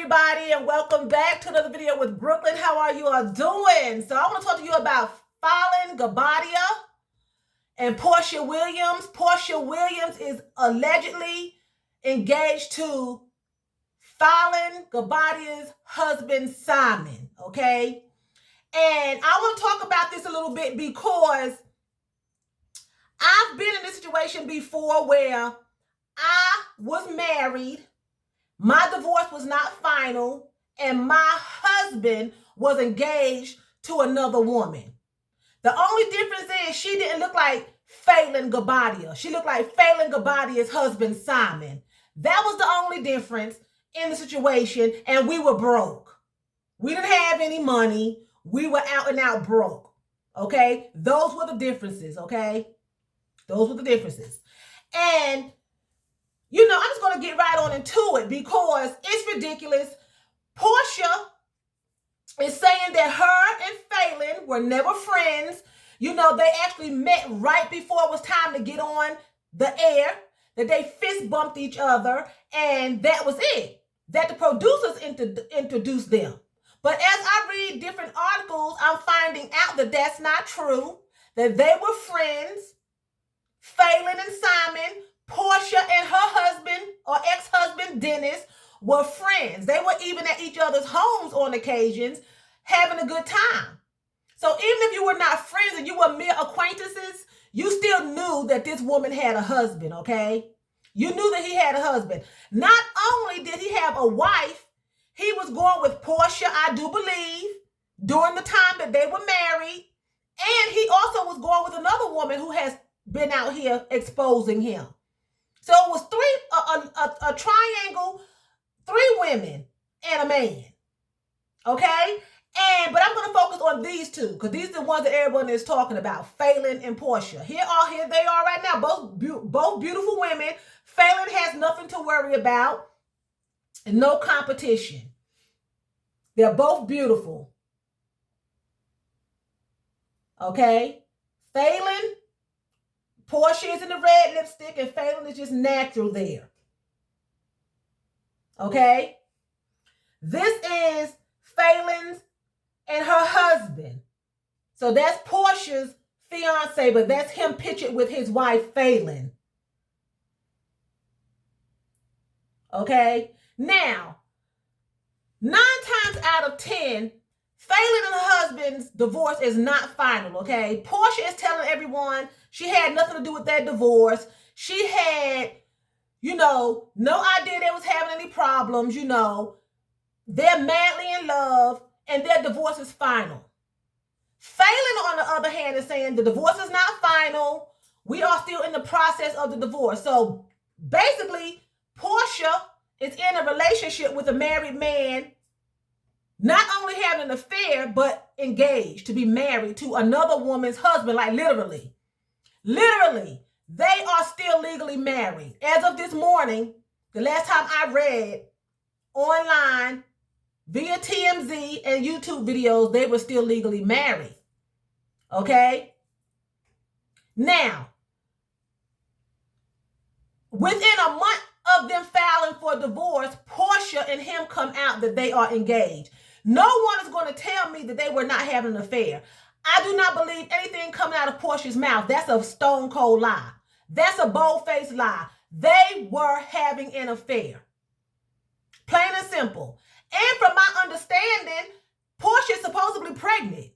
everybody, and welcome back to another video with Brooklyn. How are you all doing? So I want to talk to you about Falynn Guobadia and Porsha Williams. Porsha Williams is allegedly engaged to Falynn Guobadia's husband, Simon, okay? And I want to talk about this a little bit because I've been in this situation before where I was married, my divorce was not final, and my husband was engaged to another woman. The only difference is she didn't look like Falynn Guobadia. She looked like Falynn Guobadia's husband, Simon. That was the only difference in the situation, and we were broke. We didn't have any money. We were out and out broke, okay? Those were the differences, okay? Those were the differences. And you know, I'm just going to get right on into it because it's ridiculous. Porsha is saying that her and Falynn were never friends. You know, they actually met right before it was time to get on the air, that they fist bumped each other, and that was it. That the producers introduced them. But as I read different articles, I'm finding out that that's not true, that they were friends, Falynn and Simon. Porsha and her husband or ex-husband Dennis were friends. They were even at each other's homes on occasions having a good time. So even if you were not friends and you were mere acquaintances, you still knew that this woman had a husband, okay? You knew that he had a husband. Not only did he have a wife, he was going with Porsha, I do believe, during the time that they were married. And he also was going with another woman who has been out here exposing him. So it was a triangle, 3 women and a man, okay? But I'm going to focus on these two because these are the ones that everyone is talking about, Falynn and Porsha. Here they are right now, both beautiful women. Falynn has nothing to worry about, no competition. They're both beautiful, okay? Porsha is in the red lipstick and Falynn is just natural there. Okay? This is Falynn's and her husband. So that's Porsha's fiance, but that's him pictured with his wife, Falynn. Okay? Now, 9 times out of 10, Falynn and her husband's divorce is not final, okay? Porsha is telling everyone she had nothing to do with that divorce. She had, no idea they was having any problems, They're madly in love, and their divorce is final. Falynn, on the other hand, is saying the divorce is not final. We are still in the process of the divorce. So, basically, Porsha is in a relationship with a married man, not only having an affair, but engaged to be married to another woman's husband, like literally. Literally, they are still legally married. As of this morning, the last time I read online via TMZ and YouTube videos, they were still legally married. Okay? Now, within a month of them filing for divorce, Porsha and him come out that they are engaged. No one is going to tell me that they were not having an affair. I do not believe anything coming out of Porsha's mouth. That's a stone cold lie. That's a bold-faced lie. They were having an affair. Plain and simple. And from my understanding, Porsha is supposedly pregnant.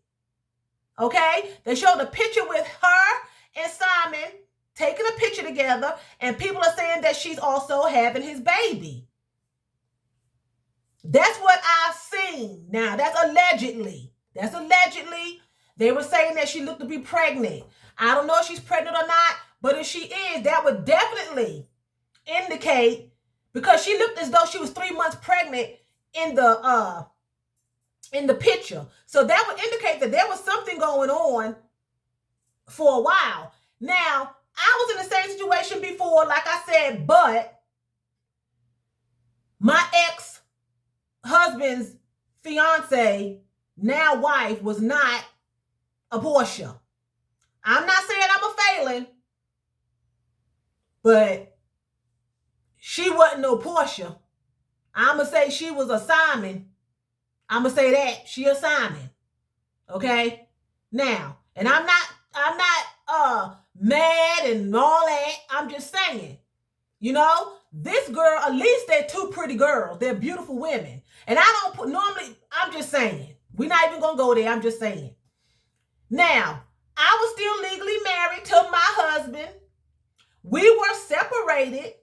Okay? They showed a picture with her and Simon taking a picture together, and people are saying that she's also having his baby. That's what I've seen. Now, that's allegedly. They were saying that she looked to be pregnant. I don't know if she's pregnant or not, but if she is, that would definitely indicate, because she looked as though she was 3 months pregnant in the picture. So that would indicate that there was something going on for a while. Now, I was in the same situation before, like I said, but my ex-husband's fiance, now wife, was not a Porsha. I'm not saying I'm a Falynn, but she wasn't no Porsha. I'm going to say she was a Simon. I'm going to say that. She a Simon. Okay? Now, and I'm not mad and all that. I'm just saying, you know, this girl, at least they're two pretty girls. They're beautiful women. And I don't put, normally, I'm just saying. We're not even going to go there. I'm just saying. Now, I was still legally married to my husband. We were separated.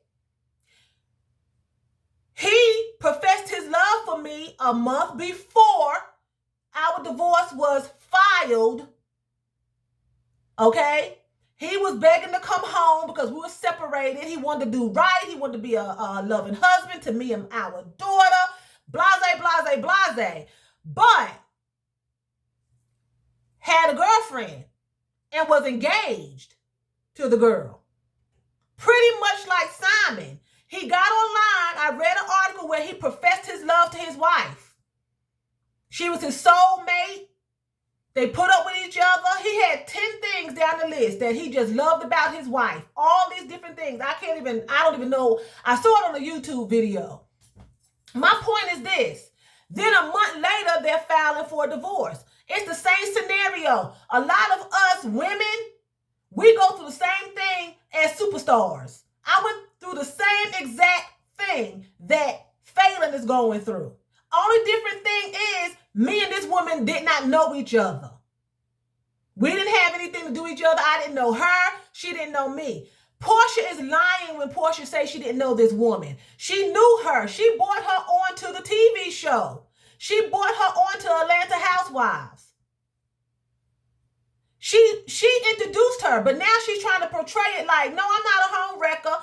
He professed his love for me a month before our divorce was filed. Okay? He was begging to come home because we were separated. He wanted to do right. He wanted to be a loving husband to me and our daughter. Blase, blase, blase. But had a girlfriend and was engaged to the girl. Pretty much like Simon. He got online. I read an article where he professed his love to his wife. She was his soulmate. They put up with each other. He had 10 things down the list that he just loved about his wife. All these different things. I don't even know. I saw it on a YouTube video. My point is this. Then a month later, they're filing for a divorce. It's the same scenario. A lot of us women, we go through the same thing as superstars. I went through the same exact thing that Falynn is going through. Only different thing is me and this woman did not know each other. We didn't have anything to do with each other. I didn't know her. She didn't know me. Porsha is lying when Porsha says she didn't know this woman. She knew her. She brought her on to the TV show. She brought her on to Atlanta Housewives. She introduced her, but now she's trying to portray it like, no, I'm not a home wrecker.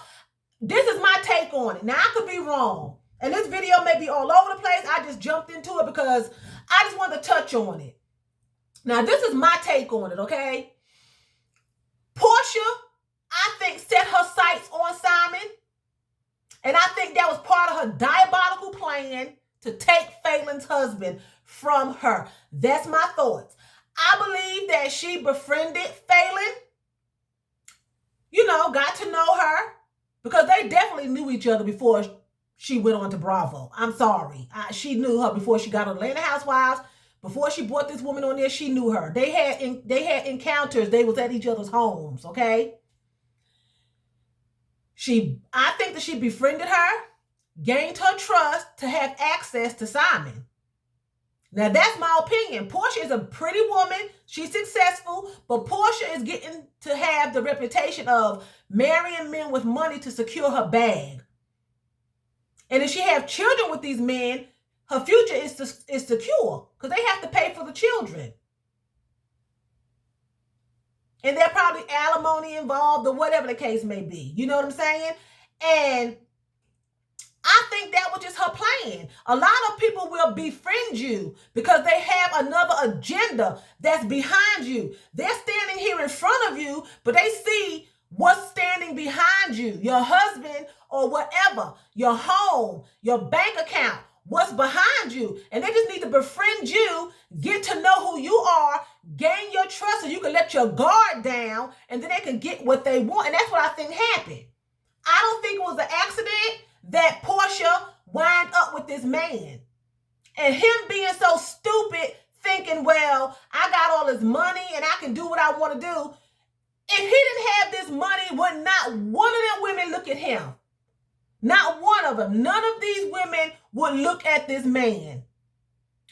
This is my take on it. Now, I could be wrong. And this video may be all over the place. I just jumped into it because I just wanted to touch on it. Now, this is my take on it, okay? Porsha, I think, set her sights on Simon. And I think that was part of her diabolical plan to take Falynn's husband from her. That's my thoughts. I believe that she befriended Falynn. You know, got to know her. Because they definitely knew each other before she went on to Bravo. I'm sorry. She knew her before she got on Atlanta Housewives. Before she brought this woman on there, she knew her. They had encounters. They was at each other's homes, okay? I think that she befriended her, gained her trust to have access to Simon. Now, that's my opinion. Porsha is a pretty woman. She's successful, but Porsha is getting to have the reputation of marrying men with money to secure her bag. And if she have children with these men, her future is secure because they have to pay for the children. And there's probably alimony involved or whatever the case may be. You know what I'm saying? And I think that was just her plan. A lot of people will befriend you because they have another agenda that's behind you. They're standing here in front of you, but they see what's standing behind you. Your husband or whatever, your home, your bank account, what's behind you. And they just need to befriend you, get to know who you are, gain your trust so you can let your guard down, and then they can get what they want. And that's what I think happened. I don't think it was an accident that Porsha wound up with this man. And him being so stupid, thinking, well, I got all this money and I can do what I want to do. If he didn't have this money, would not one of them women look at him? Not one of them. None of these women would look at this man.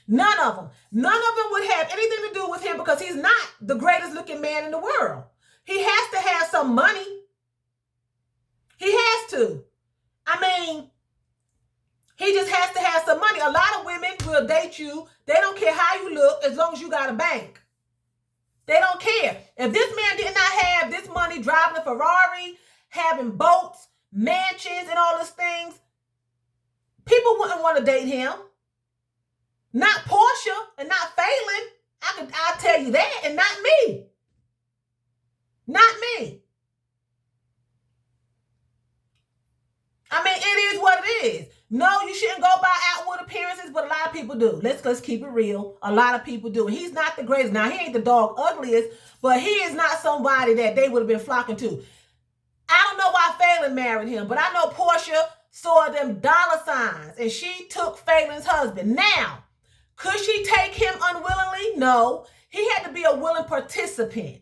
None of them. None of them would have anything to do with him because he's not the greatest looking man in the world. He has to have some money. He has to. I mean, he just has to have some money. A lot of women will date you. They don't care how you look as long as you got a bank. They don't care. If this man did not have this money, driving a Ferrari, having boats, mansions, and all these things, people wouldn't want to date him. Not Porsha and not Falynn. I'll tell you that, and not me. Not me. I mean, it is what it is. No, you shouldn't go by outward appearances, but a lot of people do. Let's keep it real. A lot of people do. He's not the greatest. Now, he ain't the dog ugliest, but he is not somebody that they would have been flocking to. I don't know why Falynn married him, but I know Porsha saw them dollar signs, and she took Falynn's husband. Now, could she take him unwillingly? No. He had to be a willing participant.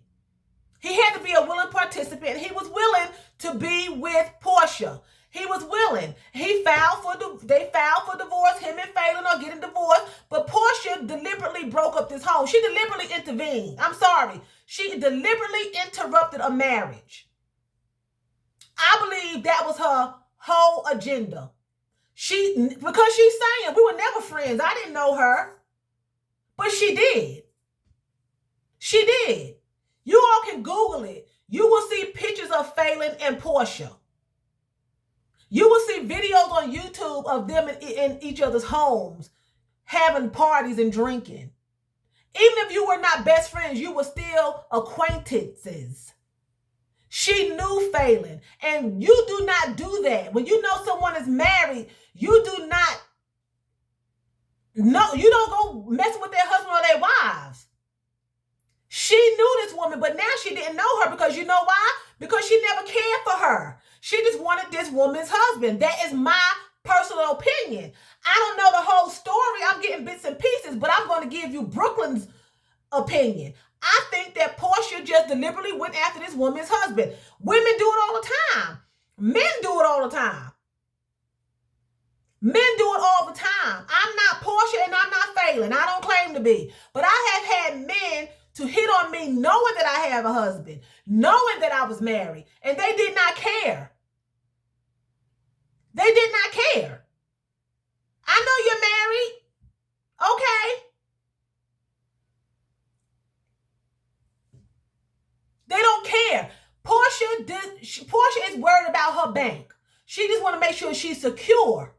He had to be a willing participant. He was willing to be with Porsha. He was willing. They filed for divorce. Him and Falynn are getting divorced. But Porsha deliberately broke up this home. She deliberately intervened. I'm sorry. She deliberately interrupted a marriage. I believe that was her whole agenda. Because she's saying we were never friends. I didn't know her. But she did. She did. You all can Google it. You will see pictures of Falynn and Porsha. You will see videos on YouTube of them in each other's homes, having parties and drinking. Even if you were not best friends, you were still acquaintances. She knew Falynn, and you do not do that. When you know someone is married, you do not know, you don't go messing with their husband or their wives. She knew this woman, but now she didn't know her because you know why? Because she never cared for her. She just wanted this woman's husband. That is my personal opinion. I don't know the whole story. I'm getting bits and pieces, but I'm going to give you Brooklyn's opinion. I think that Porsha just deliberately went after this woman's husband. Women do it all the time. Men do it all the time. Men do it all the time. I'm not Porsha and I'm not Falynn. I don't claim to be. But I have had men to hit on me knowing that I have a husband, knowing that I was married, and they did not care. They did not care. I know you're married. Okay. They don't care. Porsha is worried about her bank. She just want to make sure she's secure.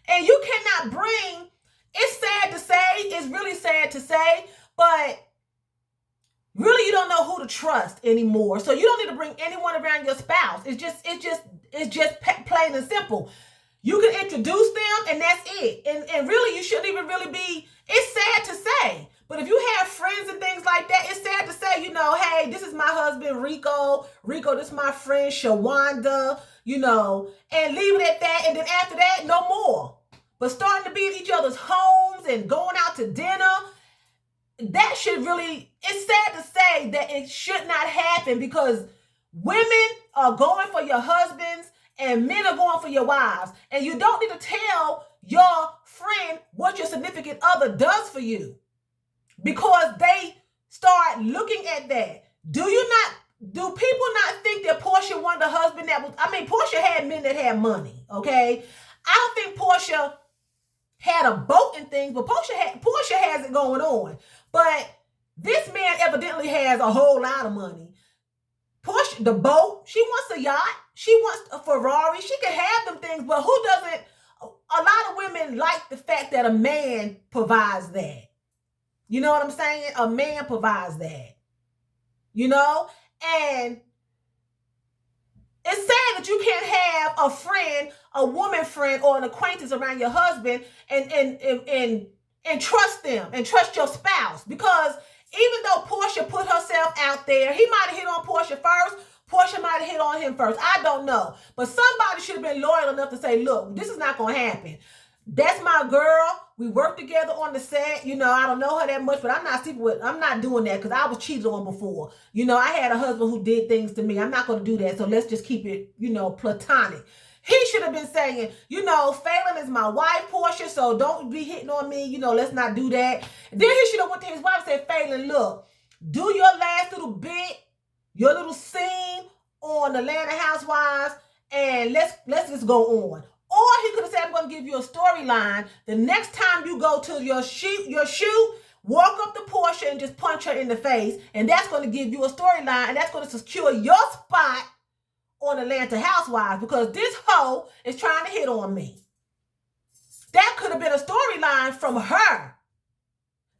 And you cannot bring, it's sad to say, it's really sad to say, but really you don't know who to trust anymore. So you don't need to bring anyone around your spouse. It's just plain and simple. You can introduce them and that's it. And really you shouldn't even really be, it's sad to say, but if you have friends and things like that, it's sad to say, you know, hey, this is my husband, Rico, this is my friend, Shawanda, you know, and leave it at that. And then after that, no more. But starting to be in each other's homes and going out to dinner, that should really, it's sad to say that it should not happen because women are going for your husbands and men are going for your wives. And you don't need to tell your friend what your significant other does for you because they start looking at that. Do people not think that Porsha wanted a husband that was, Porsha had men that had money, okay? I don't think Porsha had a boat and things, but Porsha has it going on. But this man evidently has a whole lot of money. Porsha, the boat, she wants a yacht. She wants a Ferrari. She can have them things, but who doesn't? A lot of women like the fact that a man provides that. You know what I'm saying? A man provides that. You know? And it's sad that you can't have a friend, a woman friend, or an acquaintance around your husband and trust them and trust your spouse. Because even though Porsha put herself out there, he might have hit on Porsha first. Porsha might have hit on him first. I don't know. But somebody should have been loyal enough to say, look, this is not going to happen. That's my girl. We work together on the set. You know, I don't know her that much, but I'm not doing that because I was cheated on before. You know, I had a husband who did things to me. I'm not going to do that. So let's just keep it, you know, platonic. He should have been saying, you know, Falynn is my wife, Porsha, so don't be hitting on me. You know, let's not do that. Then he should have went to his wife and said, Falynn, look, do your last little bit, your little scene on Atlanta Housewives, and let's just go on. Or he could have said, I'm going to give you a storyline. The next time you go to your shoot, walk up to Porsha and just punch her in the face. And that's going to give you a storyline. And that's going to secure your spot on Atlanta Housewives because this hoe is trying to hit on me. That could have been a storyline from her.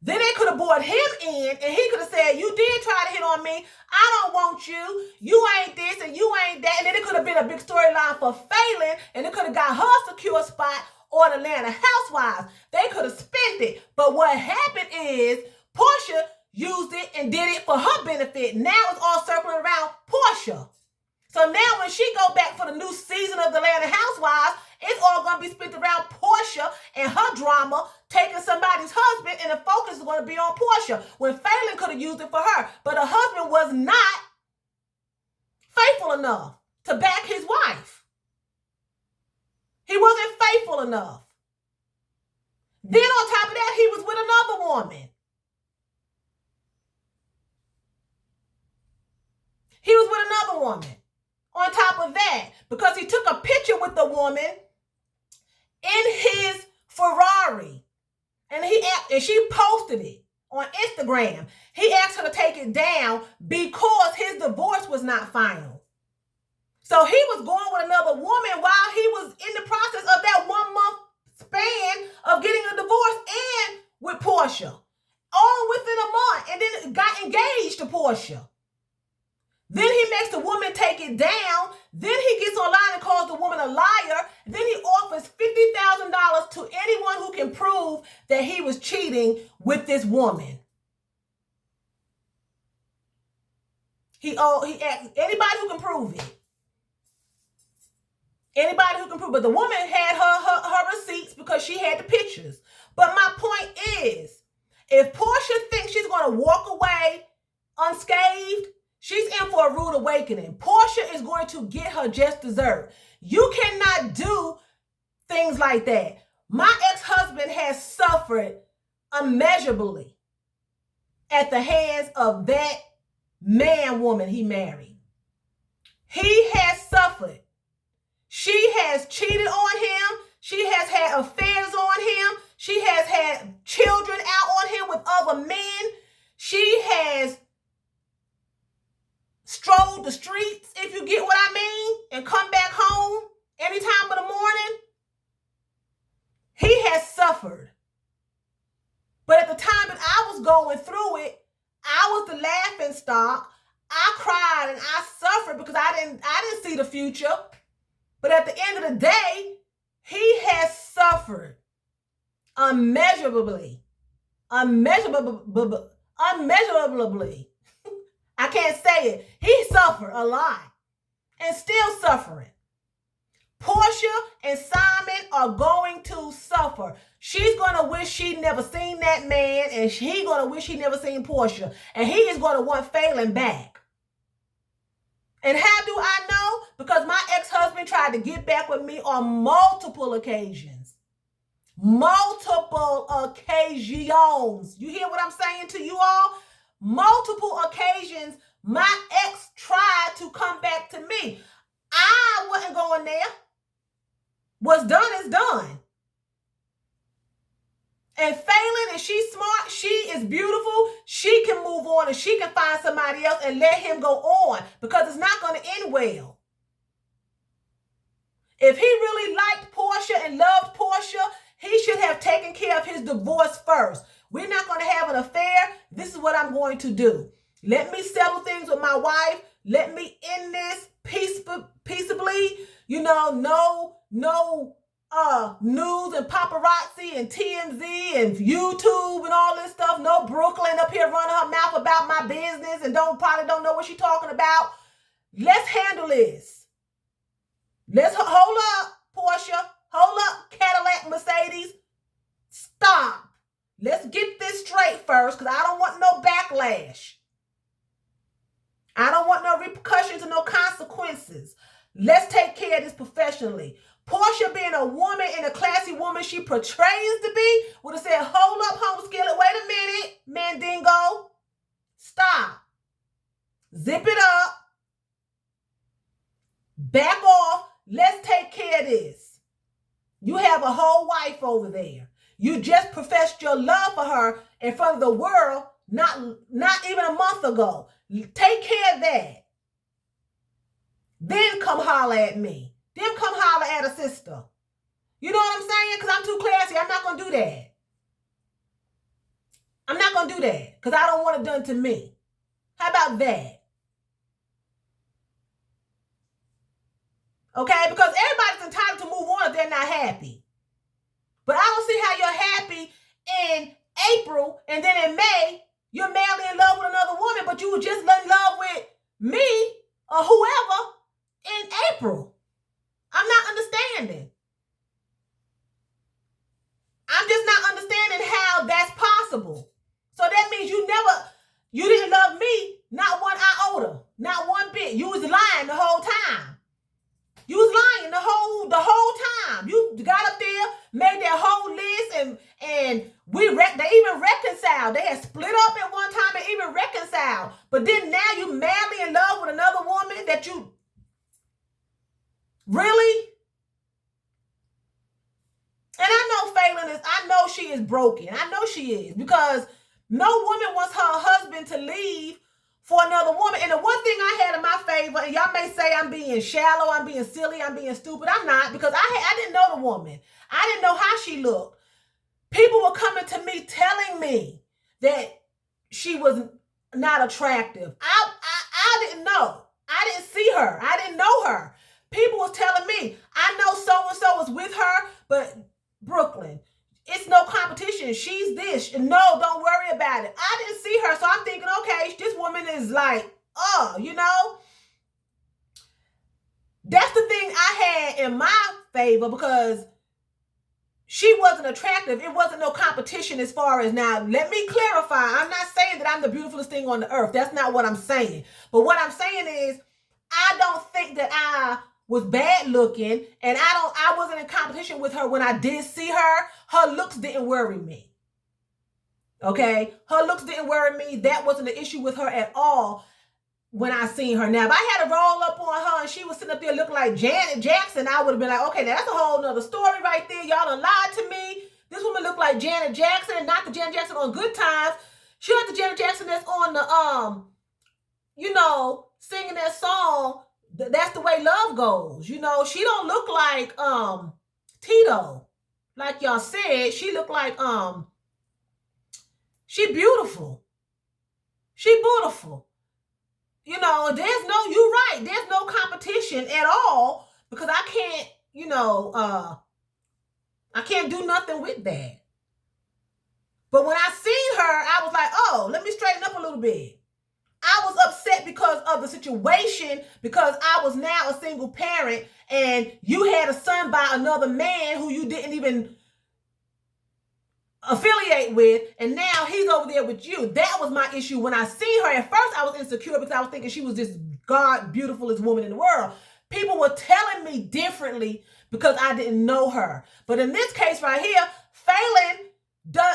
Then they could have brought him in and he could have said, you did try to hit on me. I don't want you. You ain't this and you ain't that. And then it could have been a big storyline for Falynn and it could have got her secure spot on Atlanta Housewives. They could have spent it. But what happened is Porsha used it and did it for her benefit. Now it's all circling around Porsha. So now when she go back for the new season of the Atlanta Housewives, it's all going to be spent around Porsha and her drama taking somebody's husband, and the focus is going to be on Porsha, when Falynn could have used it for her. But her husband was not faithful enough to back his wife. He wasn't faithful enough. Then on top of that, he was with another woman. He was with another woman. On top of that, because he took a picture with the woman in his Ferrari, and she posted it on Instagram. He asked her to take it down because his divorce was not final. So he was going with another woman while he was in the process of that 1 month span of getting a divorce, and with Porsha, all within a month, and then got engaged to Porsha. Then he makes the woman take it down. Then he gets online and calls the woman a liar. Then he offers $50,000 to anyone who can prove that he was cheating with this woman. He asked anybody who can prove it. Anybody who can prove it. But the woman had her receipts because she had the pictures. But my point is, if Porsha thinks she's going to walk away unscathed, she's in for a rude awakening. Porsha is going to get her just dessert. You cannot do things like that. My ex-husband has suffered immeasurably at the hands of that woman he married. He has suffered. She has cheated on him. She has had affairs on him. She has had children out on him with other men. She has strolled the streets, if you get what I mean, and come back home any time of the morning. He has suffered. But at the time that I was going through it, I was the laughing stock. I cried and I suffered because I didn't see the future. But at the end of the day, he has suffered immeasurably. Unmeasurably. I can't say it. He suffered a lot and still suffering. Porsha and Simon are going to suffer. She's going to wish she'd never seen that man, and he's going to wish he'd never seen Porsha. And he is going to want Falynn back. And how do I know? Because my ex-husband tried to get back with me on multiple occasions. Multiple occasions. You hear what I'm saying to you all? Multiple occasions, my ex tried to come back to me. I wasn't going there. What's done is done. And Falynn, if she's smart, she is beautiful, she can move on and she can find somebody else and let him go on, because it's not going to end well. If he really liked Porsha and loved Porsha, he should have taken care of his divorce first. We're not going to have an affair. This is what I'm going to do. Let me settle things with my wife. Let me end this peaceably. You know, no news and paparazzi and TMZ and YouTube and all this stuff. No Brooklyn up here running her mouth about my business and probably don't know what she's talking about. Let's handle this. Let's hold up, Porsha. Hold up, Cadillac, Mercedes. Stop. Let's get this straight first, because I don't want no backlash. I don't want no repercussions and no consequences. Let's take care of this professionally. Porsha, being a woman and a classy woman she portrays to be, would have said, hold up, home skillet, wait a minute, Mandingo. Stop. Zip it up. Back off. Let's take care of this. You have a whole wife over there. You just professed your love for her in front of the world not even a month ago. Take care of that. Then come holler at me. Then come holler at a sister. You know what I'm saying? Because I'm too classy. I'm not going to do that. I'm not going to do that because I don't want it done to me. How about that? Okay? Because everybody's entitled to move on if they're not happy. But I don't see how you're happy in April and then in May, you're madly in love with another woman, but you were just in love with me or whoever impossible. So that means you didn't love me, not one iota, not one bit. You was lying the whole time. You was lying the whole time. You got up there, made that whole list, and they even reconciled. They had split up at one time and even reconciled. But then now you madly in love with another woman that you really. And I know she is broken. I know she is, because no woman wants her husband to leave for another woman. And the one thing I had in my favor, and y'all may say I'm being shallow, I'm being silly, I'm being stupid. I'm not, because I didn't know the woman. I didn't know how she looked. People were coming to me telling me that she was not attractive. I didn't know. I didn't see her. I didn't know her. People was telling me, I know so-and-so was with her, but Brooklyn, it's no competition. She's this. No, don't worry about it. I didn't see her, so I'm thinking, okay, this woman is like, you know. That's the thing I had in my favor, because she wasn't attractive. It wasn't no competition as far as, now, let me clarify. I'm not saying that I'm the beautifulest thing on the earth. That's not what I'm saying. But what I'm saying is, I don't think that I was bad looking, and I wasn't in competition with her when I did see her. Her looks didn't worry me. Okay? Her looks didn't worry me. That wasn't an issue with her at all when I seen her. Now, if I had to roll up on her and she was sitting up there looking like Janet Jackson, I would have been like, okay, now that's a whole nother story right there. Y'all done lied to me. This woman looked like Janet Jackson, and not the Janet Jackson on Good Times. She like the Janet Jackson that's on the, you know, singing that song, That's the Way Love Goes. You know, she don't look like Tito. Like y'all said, she looked like she beautiful. She beautiful. You know, you're right. There's no competition at all, because I can't, you know, I can't do nothing with that. But when I seen her, I was like, oh, let me straighten up a little bit. I was upset because of the situation, because I was now a single parent, and you had a son by another man who you didn't even affiliate with, and now he's over there with you. That was my issue when I seen her. At first, I was insecure because I was thinking she was this God beautifulest woman in the world. People were telling me differently because I didn't know her. But in this case right here, Falynn,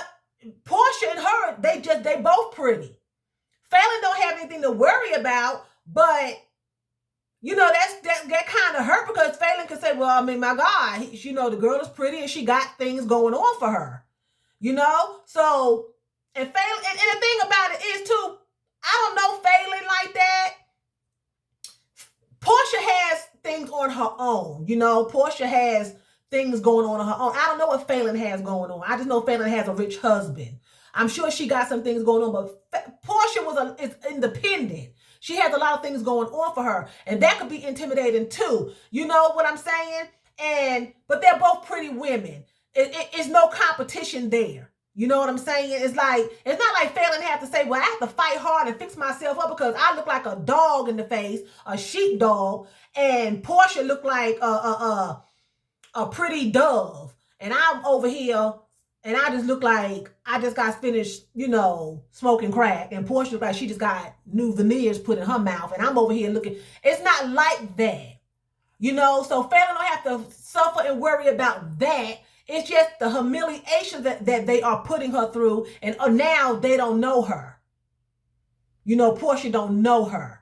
Porsha and her, they both pretty. Falynn don't have anything to worry about, but you know, that kind of hurt, because Falynn could say, well, I mean, my God, you know, the girl is pretty and she got things going on for her. You know? So, and Falynn, and the thing about it is too, I don't know Falynn like that. Porsha has things on her own. You know, Porsha has things going on her own. I don't know what Falynn has going on. I just know Falynn has a rich husband. I'm sure she got some things going on, but Porsha is independent. She has a lot of things going on for her, and that could be intimidating too. You know what I'm saying? But they're both pretty women. It's no competition there. You know what I'm saying? It's not like Falynn have to say, well, I have to fight hard and fix myself up because I look like a dog in the face, a sheepdog, and Porsha look like a pretty dove, and I'm over here. And I just look like I just got finished, you know, smoking crack. And Porsha look like she just got new veneers put in her mouth. And I'm over here looking. It's not like that. You know, so Falynn don't have to suffer and worry about that. It's just the humiliation that they are putting her through. And now they don't know her. You know, Porsha don't know her.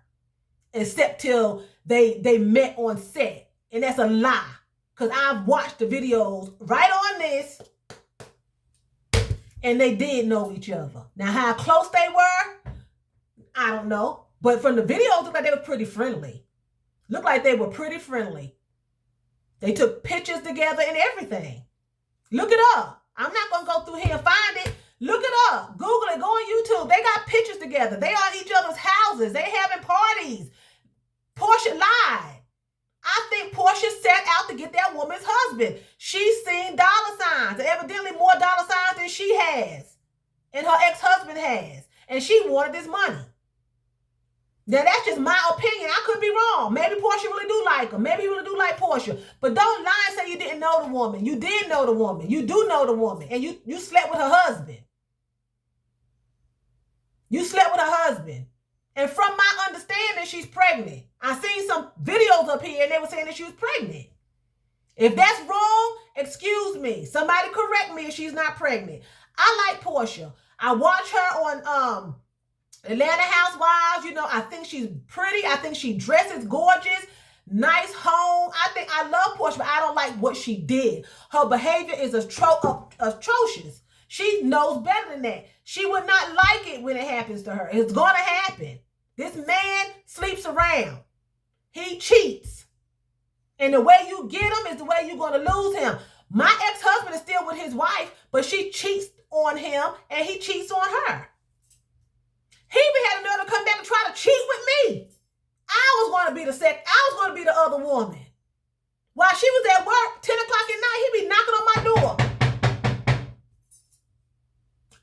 Except till they met on set. And that's a lie. Because I've watched the videos right on this. And they did know each other. Now, how close they were, I don't know. But from the videos, looked like they were pretty friendly. Looked like they were pretty friendly. They took pictures together and everything. Look it up. I'm not going to go through here and find it. Look it up. Google it. Go on YouTube. They got pictures together. They are at each other's houses. They having parties. Porsha lied. I think Porsha set out to get that woman's husband. She's seen dollar signs, evidently more dollar signs than she has, and her ex-husband has, and she wanted this money. Now, that's just my opinion. I could be wrong. Maybe Porsha really do like her. Maybe he really do like Porsha. But don't lie and say you didn't know the woman. You did know the woman. You do know the woman, and you slept with her husband. You slept with her husband. And from my understanding, she's pregnant. I seen some videos up here and they were saying that she was pregnant. If that's wrong, excuse me. Somebody correct me if she's not pregnant. I like Porsha. I watch her on Atlanta Housewives. You know, I think she's pretty. I think she dresses gorgeous. Nice home. I love Porsha, but I don't like what she did. Her behavior is atrocious. She knows better than that. She would not like it when it happens to her. It's going to happen. This man sleeps around. He cheats. And the way you get him is the way you're going to lose him. My ex-husband is still with his wife, but she cheats on him and he cheats on her. He even had another come back and try to cheat with me. I was going to be the other woman. While she was at work, 10 o'clock at night, he'd be knocking on my door.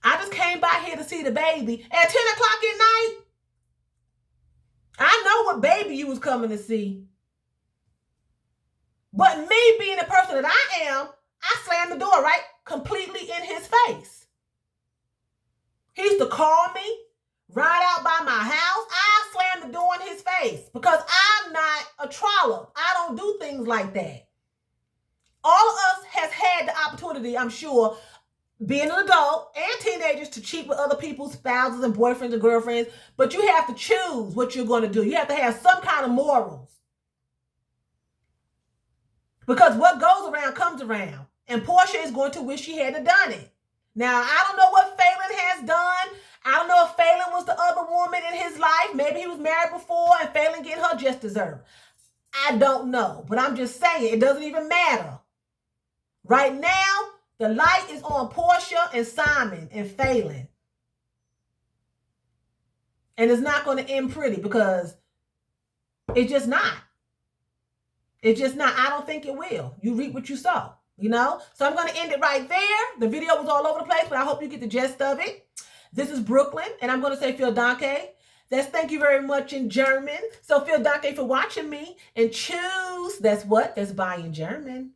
I just came by here to see the baby. At 10 o'clock at night, I know what baby you was coming to see. But me being the person that I am, I slammed the door right completely in his face. He used to call me, ride out by my house. I slammed the door in his face because I'm not a trollop. I don't do things like that. All of us has had the opportunity, I'm sure, being an adult and teenagers, to cheat with other people's spouses and boyfriends and girlfriends, but you have to choose what you're going to do. You have to have some kind of morals. Because what goes around comes around. And Porsha is going to wish she hadn't done it. Now, I don't know what Falynn has done. I don't know if Falynn was the other woman in his life. Maybe he was married before and Falynn getting her just desserts. I don't know. But I'm just saying, it doesn't even matter. Right now, the light is on Porsha and Simon and Falynn. And it's not going to end pretty because it's just not. It's just not. I don't think it will. You reap what you sow, you know? So I'm going to end it right there. The video was all over the place, but I hope you get the gist of it. This is Brooklyn, and I'm going to say vielen Dank. That's thank you very much in German. So vielen Dank for watching me. And choose, that's what? That's bye in German.